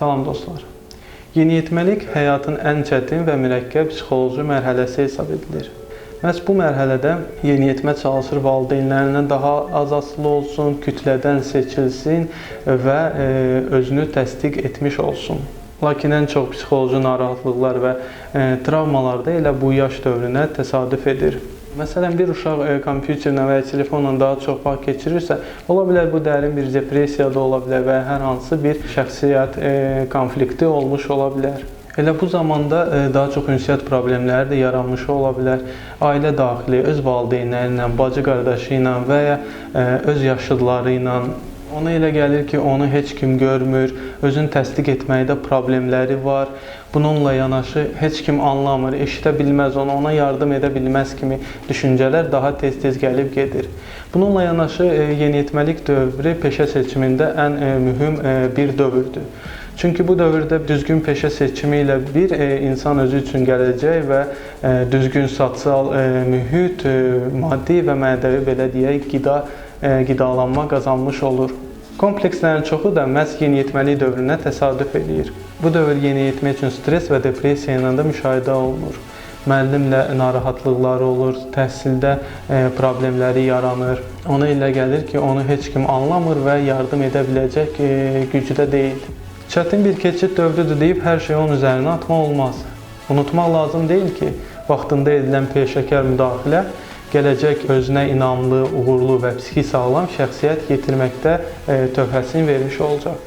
Salam dostlar. Yeniyetməlik həyatın ən çətin və mürəkkəb psixoloji mərhələsi hesab edilir. Məhz bu mərhələdə yeniyetmə çalışır valideynlərindən daha az asılı olsun, kütlədən seçilsin və özünü təsdiq etmiş olsun. Lakin ən çox psixoloji narahatlıqlar və travmalar da elə bu yaş dövrünə təsadüf edir. Məsələn, bir uşaq kompüterlə və ya telefonla daha çox vaxt keçirirsə, ola bilər bu dərin bir depressiyada ola bilər və hər hansı bir şəxsiyyət konflikti olmuş ola bilər. Elə bu zamanda daha çox ünsiyyət problemləri də yaranmış ola bilər. Ailə daxili, öz valideynləri ilə, bacı qardaşı ilə və ya öz yaşıdları ilə. Ona elə gəlir ki, onu heç kim görmür, özünü təsdiq etməkdə problemləri var. Bununla yanaşı heç kim anlamır, eşidə bilməz onu, ona yardım edə bilməz kimi düşüncələr daha tez-tez gəlib gedir. Bununla yanaşı yeniyetməlik dövrü peşə seçimində ən mühüm bir dövrdür. Çünki bu dövrdə düzgün peşə seçimi ilə bir insan özü üçün gələcək və düzgün sosial mühit, maddi və mənəvi belə deyək, qidalanma qazanmış olur. Komplekslərin çoxu da məhz yeniyetməlik dövrünə təsadüf edir. Bu dövr yeniyetmə üçün stres və depressiya ilə də müşahidə olunur. Müəllimlə narahatlıqları olur, təhsildə problemləri yaranır. Ona elə gəlir ki, onu heç kim anlamır və yardım edə biləcək gücdə deyil. Çətin bir keçid dövrüdür deyib hər şeyi onun üzərinə atmaq olmaz. Unutmaq lazım deyil ki, vaxtında edilən peşəkar müdaxilə gələcək özünə inamlı, uğurlu və psixi sağlam şəxsiyyət yetirməkdə töhfəsini vermiş olacaq.